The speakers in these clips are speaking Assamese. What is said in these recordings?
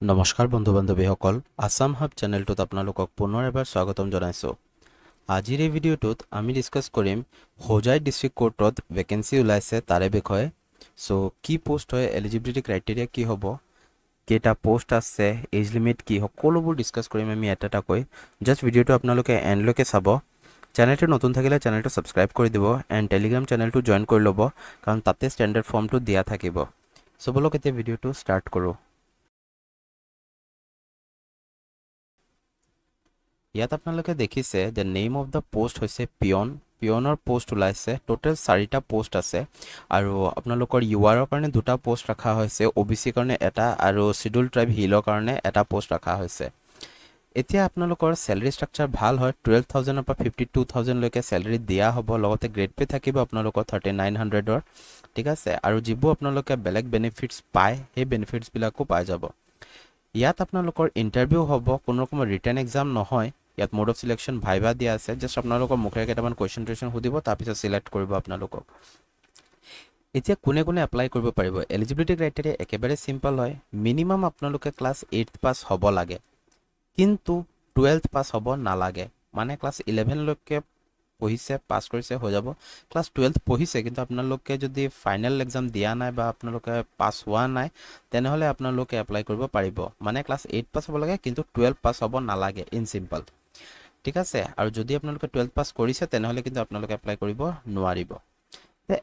নমস্কাৰ বন্ধু বান্ধৱীসকল আসাম হাব চেনেলটোত আপোনালোকক পুনৰ এবাৰ স্বাগতম জনাইছোঁ। আজিৰ এই ভিডিঅ'টোত আমি ডিছকাছ কৰিম হোজাই ডিষ্ট্ৰিক্ট কোৰ্টত ভেকেঞ্চি ওলাইছে তাৰে বিষয়ে। কি পোষ্ট হয়, এলিজিবিলিটি ক্ৰাইটেৰিয়া কি হ'ব, কেইটা পোষ্ট আছে, এজ লিমিট কি, সকলোবোৰ ডিছকাছ কৰিম আমি এটা এটাকৈ। জাষ্ট ভিডিঅ'টো আপোনালোকে এণ্ডলৈকে চাব। চেনেলটো নতুন থাকিলে চেনেলটো ছাবস্ক্ৰাইব কৰি দিব এণ্ড টেলিগ্ৰাম চেনেলটো জইন কৰি ল'ব, কাৰণ তাতে ষ্টেণ্ডাৰ্ড ফৰ্মটো দিয়া থাকিব। ব'লক এতিয়া ভিডিঅ'টো ষ্টাৰ্ট কৰোঁ। ইয়াত আপোনালোকে দেখিছে যে নেম অফ দ্য পোষ্ট হৈছে পিয়নৰ পোষ্ট ওলাইছে। টোটেল 4টা পোষ্ট আছে আৰু আপোনালোকৰ ইউআৰৰ কাৰণে 2টা পোষ্ট ৰখা হৈছে, OBC কাৰণে এটা আৰু শিডিউল ট্ৰাইব হিলৰ কাৰণে এটা পোষ্ট ৰখা হৈছে। এতিয়া আপোনালোকৰ চেলাৰী ষ্ট্ৰাকচাৰ ভাল হয়, 12,000ৰ পৰা 52,000লৈকে চেলাৰী দিয়া হ'ব। লগতে গ্ৰেড পে থাকিব আপোনালোকৰ 3900ৰ, ঠিক আছে। আৰু যিবোৰ আপোনালোকে বেলেগ বেনিফিটছ পায় সেই বেনিফিটছবিলাকো পাই যাব। ইয়াত আপোনালোকৰ ইণ্টাৰভিউ হ'ব, কোনো ৰকমৰ ৰিটেন এক্সাম নহয়। ইয়াত মোড অফ চিলেকশ্যন ভাইভা দিয়া আছে। জাষ্ট আপোনালোকৰ মুখেৰে কেইটামান কুৱেশ্যন সুধিব, তাৰপিছত চিলেক্ট কৰিব আপোনালোকক। এতিয়া কোনে কোনে এপ্লাই কৰিব পাৰিব? এলিজিবিলিটি ক্ৰাইটেৰিয়া একেবাৰে চিম্পল হয়। মিনিমাম আপোনালোকে ক্লাছ 8 পাছ হ'ব লাগে, কিন্তু 12 পাছ হ'ব নালাগে। মানে ক্লাছ 11লৈকে পঢ়িছে, পাছ কৰিছে, হৈ যাব। ক্লাছ 12 পঢ়িছে কিন্তু আপোনালোকে যদি ফাইনেল এক্সাম দিয়া নাই বা আপোনালোকে পাছ হোৱা নাই, তেনেহ'লে আপোনালোকে এপ্লাই কৰিব পাৰিব। মানে ক্লাছ 8 পাছ হ'ব লাগে, কিন্তু 12 পাছ হ'ব নালাগে, ইন চিম্পল, ঠিক আছে। আৰু যদি আপোনালোকে 12 পাছ কৰিছে তেনেহ'লে কিন্তু আপোনালোকে এপ্লাই কৰিব নোৱাৰিব।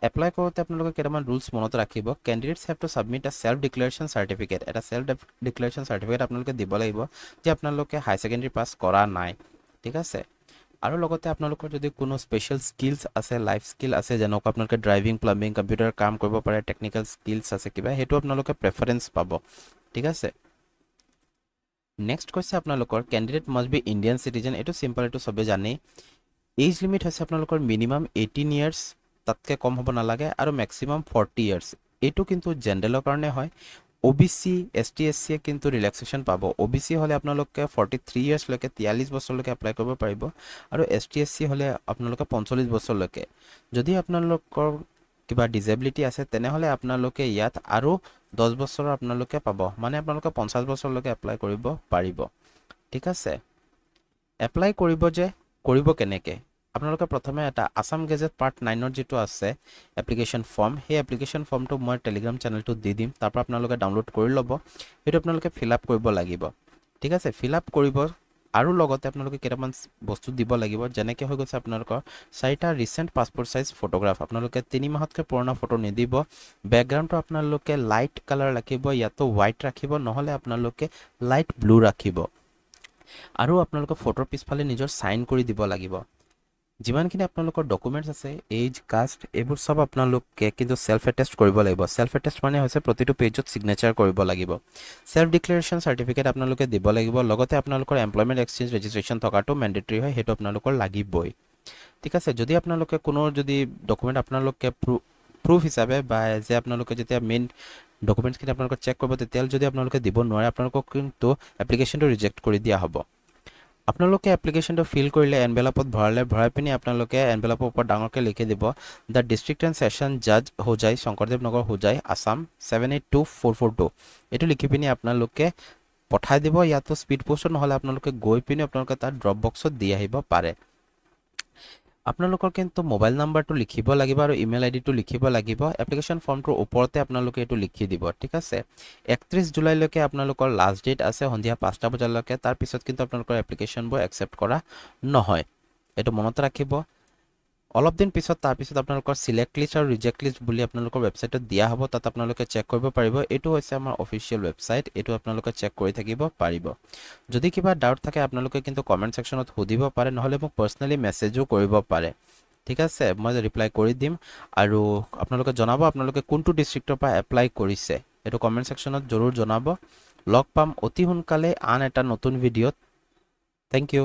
এপ্লাই কৰোঁতে আপোনালোকে কেইটামান ৰুলছ মনত ৰাখিব। Candidates have to submit A self declaration certificate. এটা চেল্ফ ডিক্লেৰেশ্যন চাৰ্টিফিকেট আপোনালোকে দিব লাগিব যে আপোনালোকে হাই ছেকেণ্ডেৰী পাছ কৰা নাই, ঠিক আছে। আৰু লগতে আপোনালোকৰ যদি কোনো স্পেচিয়েল স্কিলছ আছে, লাইফ স্কিল আছে, যেনেকুৱা আপোনালোকে ড্ৰাইভিং, প্লাম্বিং, কম্পিউটাৰ কাম কৰিব পাৰে, টেকনিকেল স্কিলছ আছে কিবা, সেইটো আপোনালোকে প্ৰেফাৰেঞ্চ পাব, ঠিক আছে। নেক্সট কৈছে আপোনালোকৰ candidate must B Indian citizen. এইটো চিম্পল, এইটো চবেই জানেই। এজ লিমিট হৈছে আপোনালোকৰ মিনিমাম 18 ইয়াৰ্ছ, তাতকৈ কম হ'ব নালাগে, আৰু মেক্সিমাম 40 ইয়াৰ্ছ। এইটো কিন্তু জেনেৰেলৰ কাৰণে হয়। OBC, ST, SCয়ে কিন্তু ৰিলেক্সেশ্যন পাব। OBC হ'লে আপোনালোকে 43 ইয়াৰ্ছলৈকে, 43 বছৰলৈকে এপ্লাই কৰিব পাৰিব, আৰু ST, SC হ'লে আপোনালোকে 45 বছৰলৈকে। যদি আপোনালোকৰ কিবা ডিজেবিলিটি আছে তেনেহ'লে আপোনালোকে ইয়াত আৰু 10 বছৰৰ আপোনালোকে পাব, মানে আপোনালোকে 50 বছৰলৈকে এপ্লাই কৰিব পাৰিব, ঠিক আছে। এপ্লাই কৰিব কেনেকৈ? আপোনালোকে প্ৰথমে এটা আসাম গেজেট পাৰ্ট 9ৰ যিটো আছে এপ্লিকেশ্যন ফৰ্ম, সেই এপ্লিকেশ্যন ফৰ্মটো মই টেলিগ্ৰাম চেনেলটোত দি দিম, তাৰ পৰা আপোনালোকে ডাউনলোড কৰি ল'ব। সেইটো আপোনালোকে ফিল আপ কৰিব লাগিব, ঠিক আছে। ফিল আপ কৰিব আৰু লগতে আপোনালোকে কেইটামান বস্তু দিব লাগিব, যেনেকৈ হৈ গৈছে আপোনালোকৰ 4টা ৰিচেণ্ট পাছপৰ্ট চাইজ ফটোগ্ৰাফ। আপোনালোকে 3 মাহতকৈ পুৰণা ফটো নিদিব। বেকগ্ৰাউণ্ডটো আপোনালোকে লাইট কালাৰ ৰাখিব, ইয়াতো হোৱাইট ৰাখিব, নহ'লে আপোনালোকে লাইট ব্লু ৰাখিব। আৰু আপোনালোকৰ ফটোৰ পিছফালে নিজৰ চাইন কৰি দিব লাগিব। যিমানখিনি আপোনালোকৰ ডকুমেণ্টছ আছে, এজ, কাষ্ট, এইবোৰ চব আপোনালোকে কিন্তু চেল্ফ এটেষ্ট কৰিব লাগিব। চেল্ফ এটেষ্ট মানে হৈছে প্ৰতিটো পেজত ছিগনেচাৰ কৰিব লাগিব। চেল্ফ ডিক্লেৰেশ্যন চাৰ্টিফিকেট আপোনালোকে দিব লাগিব। লগতে আপোনালোকৰ এমপ্লয়মেণ্ট এক্সচেঞ্জ ৰেজিষ্ট্ৰেশ্যন থকাটো মেণ্ডেটৰী হয়, সেইটো আপোনালোকৰ লাগিবই, ঠিক আছে। যদি আপোনালোকে কোনো যদি ডকুমেণ্ট আপোনালোকে প্ৰুফ হিচাপে বা যে আপোনালোকে যেতিয়া মেইন ডকুমেণ্টছখিনি আপোনালোকে চেক কৰিব, তেতিয়াহ'লে যদি আপোনালোকে দিব নোৱাৰে, আপোনালোকক কিন্তু এপ্লিকেশ্যনটো ৰিজেক্ট কৰি দিয়া হ'ব। আপোনালোকে এপ্লিকেশ্যনটো ফিল কৰিলে এনভেলপত ভৰাই পিনি আপোনালোকে এনভেলপৰ ওপৰত ডাঙৰকৈ লিখি দিব দ্য ডিষ্ট্ৰিক্ট এণ্ড ছেশ্যন জাজ হোজাই, শংকৰদেৱ নগৰ, হোজাই, আসাম 782442। এইটো লিখি পিনি আপোনালোকে পঠাই দিব। ইয়াতো স্পীড পোষ্টত নহ'লে আপোনালোকে গৈ পিনি আপোনালোকে তাত ড্ৰপ বক্সত দি আহিব পাৰে। আপোনালোকৰ কিন্তু মোবাইল নাম্বাৰটো লিখিব লাগিব আৰু ইমেইল আইডিটো লিখিব লাগিব। এপ্লিকেশ্যন ফৰ্মটোৰ ওপৰতে আপোনালোকে এইটো লিখি দিব, ঠিক আছে। 31 জুলাইলৈকে আপোনালোকৰ লাষ্ট ডেট আছে, সন্ধিয়া 5টা বজালৈকে। তাৰপিছত কিন্তু আপোনালোকৰ এপ্লিকেশ্যনবোৰ একচেপ্ট কৰা নহয়, এইটো মনত ৰাখিব। অলপ দিন পিছত তাৰপিছত আপোনালোকৰ চিলেক্ট লিষ্ট আৰু ৰিজেক্ট লিষ্ট বুলি আপোনালোকৰ ৱেবছাইটত দিয়া হ'ব, তাত আপোনালোকে চেক কৰিব পাৰিব। এইটো হৈছে আমাৰ অফিচিয়েল ৱেবছাইট, এইটো আপোনালোকে চেক কৰি থাকিব পাৰিব। যদি কিবা ডাউট থাকে আপোনালোকে কিন্তু কমেণ্ট ছেকশ্যনত সুধিব পাৰে, নহ'লে মোক পাৰ্চনেলি মেছেজো কৰিব পাৰে, ঠিক আছে। মই ৰিপ্লাই কৰি দিম। আৰু আপোনালোকে জনাব আপোনালোকে কোনটো ডিষ্ট্ৰিক্টৰ পৰা এপ্লাই কৰিছে, এইটো কমেণ্ট ছেকশ্যনত জৰুৰ জনাব। লগ পাম অতি সোনকালে আন এটা নতুন ভিডিঅ'ত। Thank U.